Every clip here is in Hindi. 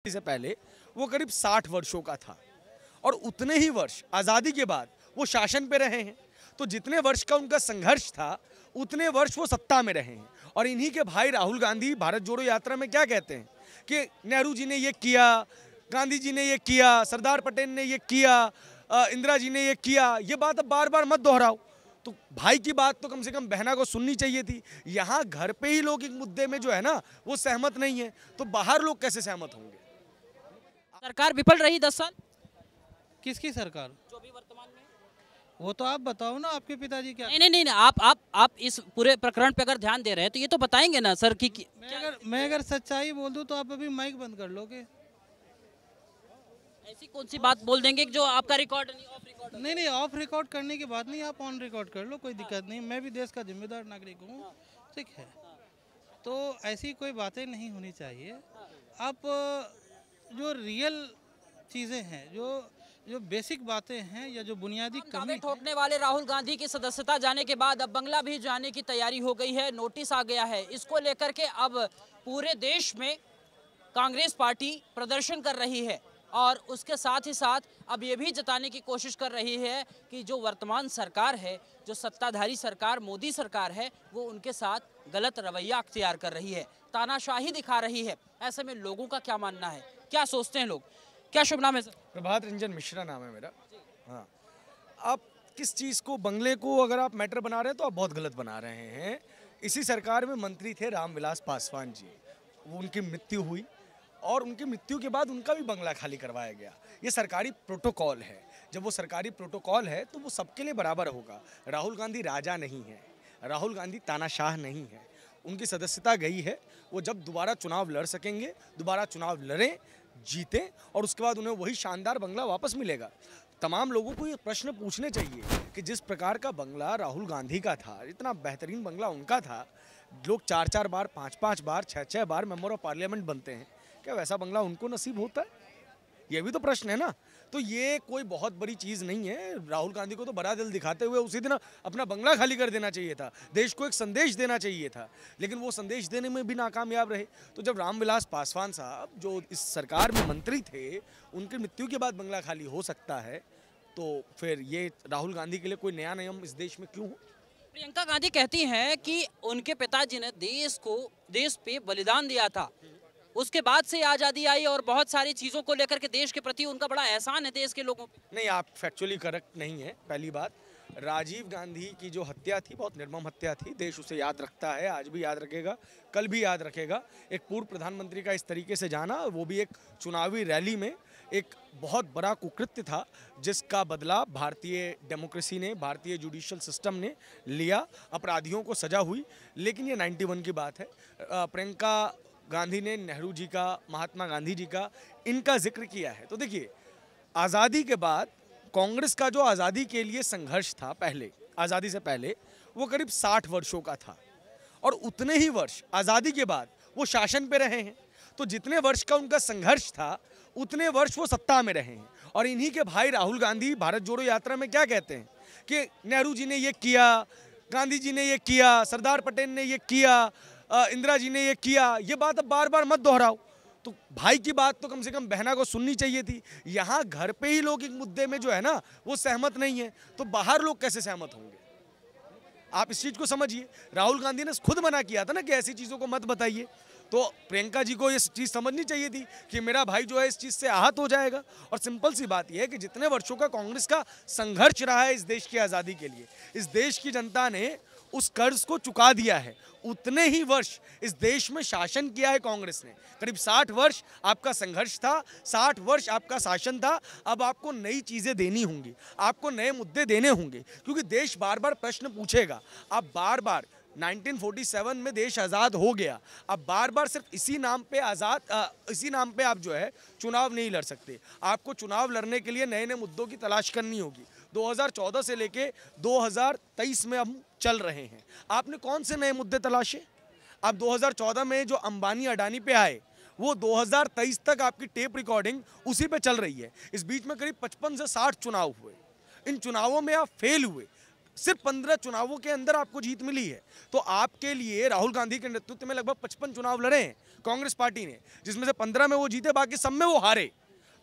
से पहले वो करीब 60 वर्षों का था और उतने ही वर्ष आज़ादी के बाद वो शासन पे रहे हैं। तो जितने वर्ष का उनका संघर्ष था उतने वर्ष वो सत्ता में रहे हैं। और इन्हीं के भाई राहुल गांधी भारत जोड़ो यात्रा में क्या कहते हैं कि नेहरू जी ने ये किया, गांधी जी ने ये किया, सरदार पटेल ने ये किया, इंदिरा जी ने ये किया। ये बात अब बार बार मत दोहराओ। तो भाई की बात तो कम से कम बहना को सुननी चाहिए थी। यहाँ घर पे ही लोग एक मुद्दे में जो है ना वो सहमत नहीं है, तो बाहर लोग कैसे सहमत होंगे? सरकार विफल रही 10 साल। किसकी सरकार? जो भी वर्तमान में। वो तो आप बताओ ना, आपके पिताजी क्या? नहीं, आप इस पूरे प्रकरण पे अगर ध्यान दे रहे हैं तो ये तो बताएंगे ना सर कि मैं अगर सच्चाई बोल दूं तो आप अभी माइक बंद कर लोगे। ऐसी कौन सी बात बोल देंगे जो आपका रिकॉर्ड नहीं, ऑफ रिकॉर्ड? नहीं, ऑफ रिकॉर्ड करने की बात नहीं, आप ऑन रिकॉर्ड कर लो, कोई दिक्कत नहीं। मैं भी देश का जिम्मेदार नागरिक हूँ, ठीक है। तो ऐसी कोई बातें नहीं होनी चाहिए। आप जो रियल चीज़ें हैं, जो बेसिक बातें हैं या जो बुनियादी दावे ठोकने वाले राहुल गांधी की सदस्यता जाने के बाद अब बंगला भी जाने की तैयारी हो गई है, नोटिस आ गया है। इसको लेकर के अब पूरे देश में कांग्रेस पार्टी प्रदर्शन कर रही है और उसके साथ ही साथ अब ये भी जताने की कोशिश कर रही है कि जो वर्तमान सरकार है, जो सत्ताधारी सरकार मोदी सरकार है, वो उनके साथ गलत रवैया अख्तियार कर रही है, तानाशाही दिखा रही है। ऐसे में लोगों का क्या मानना है, क्या सोचते हैं लोग? क्या शुभ नाम है सर? प्रभात रंजन मिश्रा नाम है मेरा। हाँ, आप किस चीज़ को, बंगले को अगर आप मैटर बना रहे हैं तो आप बहुत गलत बना रहे हैं। इसी सरकार में मंत्री थे रामविलास पासवान जी, वो उनकी मृत्यु हुई और उनकी मृत्यु के बाद उनका भी बंगला खाली करवाया गया। ये सरकारी प्रोटोकॉल है। जब वो सरकारी प्रोटोकॉल है तो वो सबके लिए बराबर होगा। राहुल गांधी राजा नहीं है, राहुल गांधी तानाशाह नहीं है। उनकी सदस्यता गई है, वो जब दोबारा चुनाव लड़ सकेंगे, दोबारा चुनाव लड़ें, जीतें और उसके बाद उन्हें वही शानदार बंगला वापस मिलेगा। तमाम लोगों को ये प्रश्न पूछने चाहिए कि जिस प्रकार का बंगला राहुल गांधी का था, इतना बेहतरीन बंगला उनका था, लोग 4-4 बार, 5-5 बार, 6-6 बार मेंबर ऑफ पार्लियामेंट बनते हैं, क्या वैसा बंगला उनको नसीब होता है? ये भी तो प्रश्न है ना। तो ये कोई बहुत बड़ी चीज़ नहीं है। राहुल गांधी को तो बड़ा दिल दिखाते हुए उसी दिन अपना बंगला खाली कर देना चाहिए था, देश को एक संदेश देना चाहिए था, लेकिन वो संदेश देने में भी नाकामयाब रहे। तो जब रामविलास पासवान साहब जो इस सरकार में मंत्री थे, उनकी मृत्यु के बाद बंगला खाली हो सकता है, तो फिर ये राहुल गांधी के लिए कोई नया नियम इस देश में क्यों हो? प्रियंका गांधी कहती हैं कि उनके पिताजी ने देश पे बलिदान दिया था, उसके बाद से आज़ादी आई और बहुत सारी चीज़ों को लेकर के देश के प्रति उनका बड़ा एहसान है देश के लोगों पे। नहीं, आप फैक्चुअली करेक्ट नहीं है। पहली बात, राजीव गांधी की जो हत्या थी बहुत निर्मम हत्या थी। देश उसे याद रखता है, आज भी याद रखेगा, कल भी याद रखेगा। एक पूर्व प्रधानमंत्री का इस तरीके से जाना, वो भी एक चुनावी रैली में, एक बहुत बड़ा कुकृत्य था जिसका बदला भारतीय डेमोक्रेसी ने, भारतीय जुडिशियल सिस्टम ने लिया। अपराधियों को सजा हुई। लेकिन ये 91 की बात है। प्रियंका गांधी ने नेहरू जी का, महात्मा गांधी जी का, इनका जिक्र किया है। तो देखिए, आज़ादी के बाद कांग्रेस का जो आज़ादी के लिए संघर्ष था पहले, आज़ादी से पहले, वो करीब 60 वर्षों का था और उतने ही वर्ष आज़ादी के बाद वो शासन पे रहे हैं। तो जितने वर्ष का उनका संघर्ष था उतने वर्ष वो सत्ता में रहे हैं। और इन्हीं के भाई राहुल गांधी भारत जोड़ो यात्रा में क्या कहते हैं कि नेहरू जी ने ये किया, गांधी जी ने ये किया, सरदार पटेल ने ये किया, इंदिरा जी ने ये किया। ये बात अब बार बार मत दोहराओ। तो भाई की बात तो कम से कम बहना को सुननी चाहिए थी। यहाँ घर पे ही लोग एक मुद्दे में जो है ना वो सहमत नहीं है, तो बाहर लोग कैसे सहमत होंगे? आप इस चीज़ को समझिए। राहुल गांधी ने खुद मना किया था ना कि ऐसी चीज़ों को मत बताइए। तो प्रियंका जी को ये चीज़ समझनी चाहिए थी कि मेरा भाई जो है इस चीज़ से आहत हो जाएगा। और सिंपल सी बात यह है कि जितने वर्षों का कांग्रेस का संघर्ष रहा है इस देश की आज़ादी के लिए, इस देश की जनता ने उस कर्ज को चुका दिया है। उतने ही वर्ष इस देश में शासन किया है कांग्रेस ने। करीब 60 वर्ष आपका संघर्ष था, 60 वर्ष आपका शासन था। अब आपको नई चीज़ें देनी होंगी, आपको नए मुद्दे देने होंगे, क्योंकि देश बार बार प्रश्न पूछेगा। आप बार बार 1947 में देश आज़ाद हो गया, अब बार बार सिर्फ इसी नाम पे इसी नाम पे आप जो है चुनाव नहीं लड़ सकते। आपको चुनाव लड़ने के लिए नए नए मुद्दों की तलाश करनी होगी। 2014 से लेके 2023 में हम चल रहे हैं। आपने कौन से नए मुद्दे तलाशे? अब 2014 में जो अंबानी अडानी पे आए, वो 2023 तक आपकी टेप रिकॉर्डिंग उसी पे चल रही है। इस बीच में करीब 55 से 60 चुनाव हुए। इन चुनावों में आप फेल हुए। सिर्फ 15 चुनावों के अंदर आपको जीत मिली है। तो आपके लिए राहुल गांधी के नेतृत्व में लगभग 55 चुनाव लड़े हैं कांग्रेस पार्टी ने, जिसमें से 15 में वो जीते, बाकी सब में वो हारे।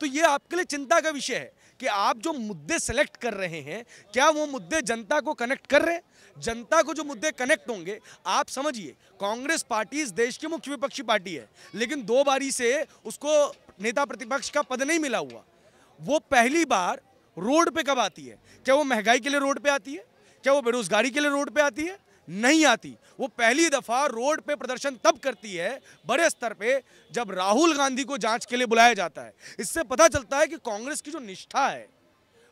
तो ये आपके लिए चिंता का विषय है कि आप जो मुद्दे सेलेक्ट कर रहे हैं, क्या वो मुद्दे जनता को कनेक्ट कर रहे हैं? जनता को जो मुद्दे कनेक्ट होंगे, आप समझिए, कांग्रेस पार्टी इस देश की मुख्य विपक्षी पार्टी है, लेकिन 2 बारी से उसको नेता प्रतिपक्ष का पद नहीं मिला हुआ। वो पहली बार रोड पे कब आती है? क्या वो महंगाई के लिए रोड पे आती है? क्या वो बेरोजगारी के लिए रोड पे आती है? नहीं आती। वो पहली दफा रोड पे प्रदर्शन तब करती है बड़े स्तर पे, जब राहुल गांधी को जांच के लिए बुलाया जाता है। इससे पता चलता है कि कांग्रेस की जो निष्ठा है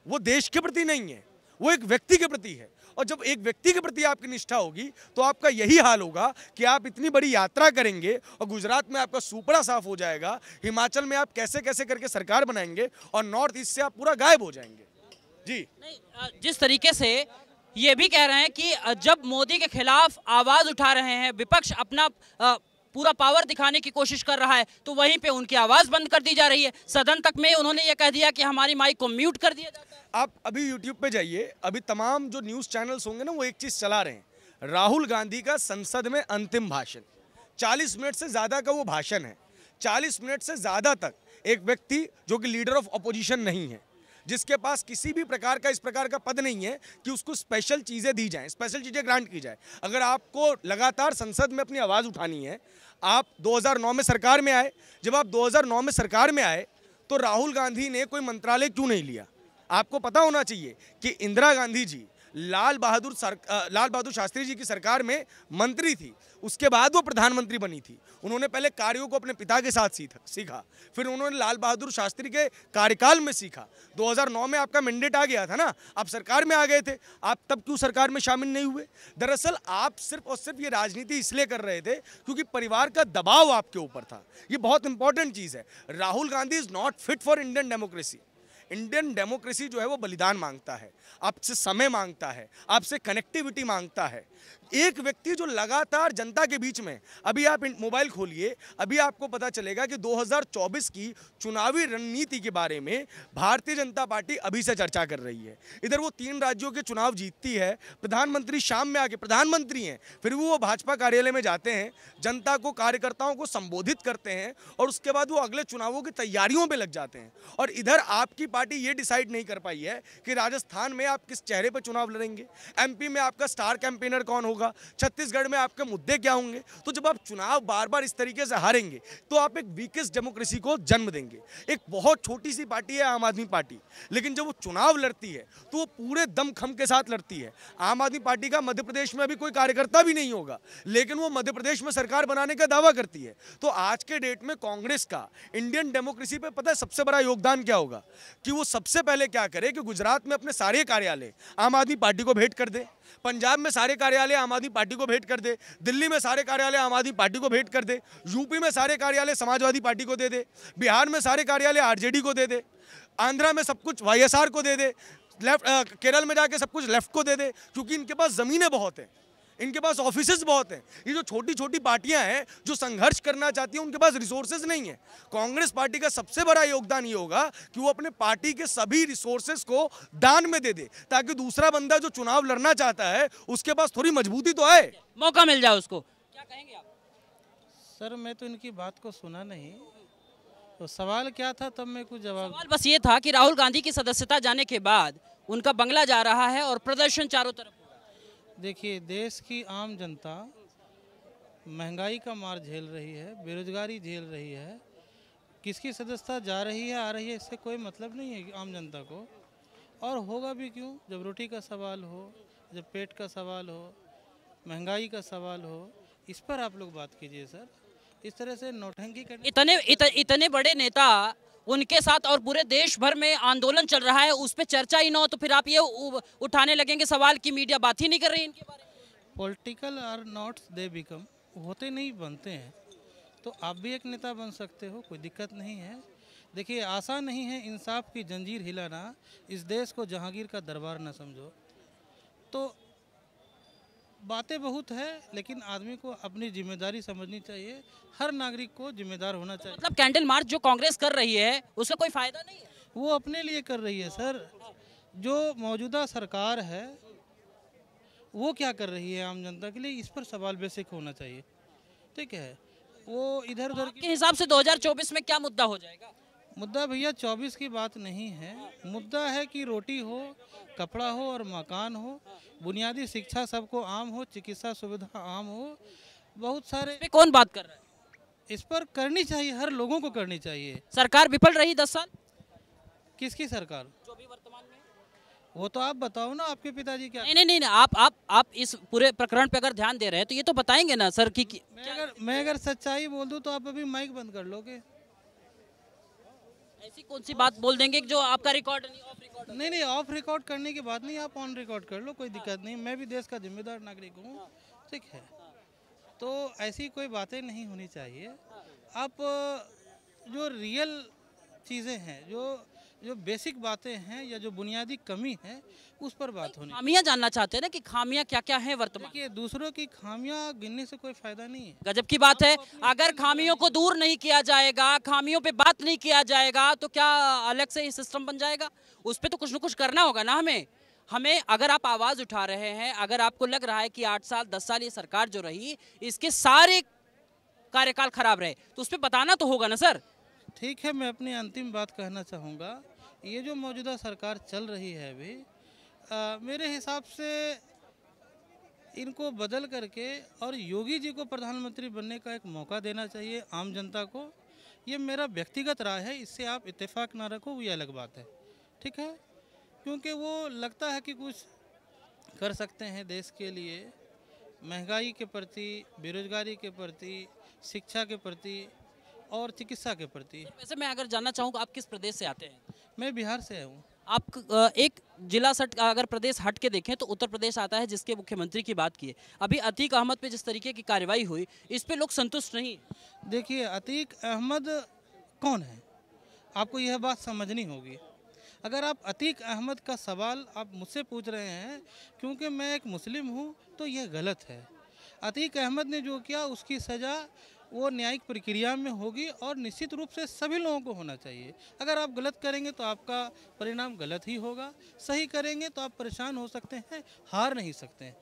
वो देश के प्रति नहीं है, वो एक व्यक्ति के प्रति है। और जब एक व्यक्ति के प्रति आपकी निष्ठा होगी तो आपका यही हाल होगा कि आप इतनी बड़ी यात्रा करेंगे और गुजरात में आपका सुपड़ा साफ हो जाएगा, हिमाचल में आप कैसे कैसे करके सरकार बनाएंगे और नॉर्थ ईस्ट से आप पूरा गायब हो जाएंगे। जी नहीं, जिस तरीके से ये भी कह रहे हैं कि जब मोदी के खिलाफ आवाज उठा रहे हैं, विपक्ष अपना पूरा पावर दिखाने की कोशिश कर रहा है, तो वहीं पे उनकी आवाज बंद कर दी जा रही है। सदन तक में उन्होंने ये कह दिया कि हमारी माइक को म्यूट कर दिया जाता है। आप अभी YouTube पे जाइए, अभी तमाम जो न्यूज़ चैनल्स होंगे ना, वो एक चीज़ चला रहे हैं, राहुल गांधी का संसद में अंतिम भाषण। 40 मिनट से ज़्यादा का वो भाषण है। 40 मिनट से ज़्यादा तक एक व्यक्ति जो कि लीडर ऑफ अपोजिशन नहीं है, जिसके पास किसी भी प्रकार का इस प्रकार का पद नहीं है कि उसको स्पेशल चीज़ें दी जाएं, स्पेशल चीज़ें ग्रांट की जाए। अगर आपको लगातार संसद में अपनी आवाज़ उठानी है, आप 2009 में सरकार में आए, जब आप 2009 में सरकार में आए तो राहुल गांधी ने कोई मंत्रालय क्यों नहीं लिया? आपको पता होना चाहिए कि इंदिरा गांधी जी लाल बहादुर शास्त्री जी की सरकार में मंत्री थी, उसके बाद वो प्रधानमंत्री बनी थी। उन्होंने पहले कार्यों को अपने पिता के साथ सीखा, फिर उन्होंने लाल बहादुर शास्त्री के कार्यकाल में सीखा। 2009 में आपका मैंडेट आ गया था ना, आप सरकार में आ गए थे, आप तब क्यों सरकार में शामिल नहीं हुए? दरअसल आप सिर्फ और सिर्फ ये राजनीति इसलिए कर रहे थे क्योंकि परिवार का दबाव आपके ऊपर था। ये बहुत इंपॉर्टेंट चीज़ है। Rahul Gandhi is not fit for Indian democracy. Indian democracy जो है वो बलिदान मांगता है, आपसे समय मांगता है, आपसे कनेक्टिविटी मांगता है। एक व्यक्ति जो लगातार जनता के बीच में, अभी आप मोबाइल खोलिए, अभी आपको पता चलेगा कि 2024 की चुनावी रणनीति के बारे में भारतीय जनता पार्टी अभी से चर्चा कर रही है। इधर वो 3 राज्यों के चुनाव जीतती है, प्रधानमंत्री शाम में आके प्रधानमंत्री हैं, फिर वो भाजपा कार्यालय में जाते हैं, जनता को, कार्यकर्ताओं को संबोधित करते हैं और उसके बाद वो अगले चुनावों की तैयारियों में लग जाते हैं। और इधर आपकी पार्टी ये डिसाइड नहीं कर पाई है कि राजस्थान में आप किस चेहरे पर चुनाव लड़ेंगे, MP में आपका स्टार कैंपेनर कौन होगा, छत्तीसगढ़ में आपके मुद्दे क्या होंगे। तो जब आप चुनाव बार बार इस तरीके से हारेंगे तो आप एक वीकेस्ट डेमोक्रेसी को जन्म देंगे। एक बहुत छोटी सी पार्टी है आम आदमी पार्टी, लेकिन जब वो चुनाव लड़ती है तो वो पूरे दमखम के साथ लड़ती है। आम आदमी पार्टी का मध्य प्रदेश में अभी कोई कार्यकर्ता भी नहीं होगा, लेकिन वो मध्य प्रदेश में सरकार बनाने का दावा करती है। तो आज के डेट में कांग्रेस का इंडियन डेमोक्रेसी पे पता है सबसे बड़ा योगदान क्या होगा कि वो सबसे पहले क्या करे कि गुजरात में अपने सारे कार्यालय आम आदमी पार्टी को भेंट कर दे, पंजाब में सारे कार्यालय आम आदमी पार्टी को भेंट कर दे, दिल्ली में सारे कार्यालय आम आदमी पार्टी को भेंट कर दे, यूपी में सारे कार्यालय समाजवादी पार्टी को दे दे, बिहार में सारे कार्यालय RJD को दे दे, आंध्रा में सब कुछ YSR को दे दे, केरल में जाके सब कुछ लेफ्ट को दे दे, क्योंकि इनके पास जमीनें बहुत हैं, इनके पास ऑफिसेज बहुत हैं। ये जो छोटी छोटी पार्टियां हैं जो संघर्ष करना चाहती हैं, उनके पास रिसोर्सेज नहीं है। कांग्रेस पार्टी का सबसे बड़ा योगदान ये होगा कि वो अपने पार्टी के सभी रिसोर्सेज को दान में दे दे, ताकि दूसरा बंदा जो चुनाव लड़ना चाहता है उसके पास थोड़ी मजबूती तो आए, मौका मिल जाए उसको। क्या कहेंगे आप? सर मैं तो इनकी बात को सुना नहीं, तो सवाल क्या था तब मैं कुछ जवाब। सवाल बस ये था कि राहुल गांधी की सदस्यता जाने के बाद उनका बंगला जा रहा है और प्रदर्शन चारों तरफ। देखिए, देश की आम जनता महंगाई का मार झेल रही है, बेरोजगारी झेल रही है। किसकी सदस्यता जा रही है आ रही है इससे कोई मतलब नहीं है आम जनता को, और होगा भी क्यों। जब रोटी का सवाल हो, जब पेट का सवाल हो, महंगाई का सवाल हो, इस पर आप लोग बात कीजिए सर। इस तरह से नौटंकी करने इतने बड़े नेता उनके साथ और पूरे देश भर में आंदोलन चल रहा है, उस पर चर्चा ही ना हो तो फिर आप ये उठाने लगेंगे सवाल कि मीडिया बात ही नहीं कर रही इनके बारे में। Political or not they become, होते नहीं बनते हैं। तो आप भी एक नेता बन सकते हो, कोई दिक्कत नहीं है। देखिए, आसान नहीं है इंसाफ की जंजीर हिलाना। इस देश को जहांगीर का दरबार ना समझो। तो बातें बहुत है, लेकिन आदमी को अपनी जिम्मेदारी समझनी चाहिए। हर नागरिक को जिम्मेदार होना चाहिए। मतलब कैंडल मार्च जो कांग्रेस कर रही है उससे कोई फायदा नहीं है? वो अपने लिए कर रही है सर। जो मौजूदा सरकार है वो क्या कर रही है आम जनता के लिए, इस पर सवाल बेसिक होना चाहिए। ठीक है, वो इधर उधर के हिसाब से 2024 में क्या मुद्दा हो जाएगा? मुद्दा भैया 24 की बात नहीं है। मुद्दा है कि रोटी हो, कपड़ा हो और मकान हो, बुनियादी शिक्षा सबको आम हो, चिकित्सा सुविधा आम हो, बहुत सारे पे कौन बात कर रहा है? इस पर करनी चाहिए, हर लोगों को करनी चाहिए। सरकार विफल रही 10 साल, किसकी सरकार? जो भी वर्तमान में। वो तो आप बताओ ना, आपके पिताजी क्या। नहीं, आप इस पूरे प्रकरण पे अगर ध्यान दे रहे हैं तो ये तो बताएंगे ना सर कि मैं अगर सच्चाई बोल दूं तो आप अभी माइक बंद कर लोगे। ऐसी कौन सी बात बोल देंगे कि जो आपका रिकॉर्ड नहीं, ऑफ रिकॉर्ड? नहीं, ऑफ रिकॉर्ड करने की बात नहीं, आप ऑन रिकॉर्ड कर लो, कोई दिक्कत नहीं। मैं भी देश का जिम्मेदार नागरिक हूँ। ठीक है, तो ऐसी कोई बातें नहीं होनी चाहिए। आप जो रियल चीज़ें हैं, जो बेसिक बातें हैं या जो बुनियादी कमी है, उस पर बात होनी। खामियां जानना चाहते हैं ना कि खामियां क्या क्या हैं वर्तमान। देखिए, दूसरों की खामियां गिनने से कोई फायदा नहीं है। गजब की बात है, अगर खामियों को दूर नहीं किया जाएगा, खामियों पे बात नहीं किया जाएगा तो क्या अलग से ही सिस्टम बन जाएगा? उस पर तो कुछ न कुछ करना होगा ना हमें अगर आप आवाज उठा रहे हैं, अगर आपको लग रहा है कि 8 साल 10 साल ये सरकार जो रही इसके सारे कार्यकाल खराब रहे तो उस पर बताना तो होगा ना सर। ठीक है, मैं अपनी अंतिम बात कहना चाहूँगा। ये जो मौजूदा सरकार चल रही है अभी, मेरे हिसाब से इनको बदल करके और योगी जी को प्रधानमंत्री बनने का एक मौका देना चाहिए आम जनता को। ये मेरा व्यक्तिगत राय है, इससे आप इत्तेफाक ना रखो, ये अलग बात है। ठीक है, क्योंकि वो लगता है कि कुछ कर सकते हैं देश के लिए, महंगाई के प्रति, बेरोजगारी के प्रति, शिक्षा के प्रति और चिकित्सा के प्रति। वैसे मैं अगर जानना चाहूँ आप किस प्रदेश से आते हैं? मैं बिहार से हूँ। आप एक जिला सट अगर प्रदेश हट के देखें तो उत्तर प्रदेश आता है, जिसके मुख्यमंत्री की बात की है। अभी अतीक अहमद पे जिस तरीके की कार्रवाई हुई, इस पे लोग संतुष्ट नहीं। देखिए, अतीक अहमद कौन है, आपको यह बात समझनी होगी। अगर आप अतीक अहमद का सवाल आप मुझसे पूछ रहे हैं क्योंकि मैं एक मुस्लिम हूँ, तो यह गलत है। अतीक अहमद ने जो किया उसकी सज़ा वो न्यायिक प्रक्रिया में होगी और निश्चित रूप से सभी लोगों को होना चाहिए। अगर आप गलत करेंगे तो आपका परिणाम गलत ही होगा, सही करेंगे तो आप परेशान हो सकते हैं, हार नहीं सकते हैं।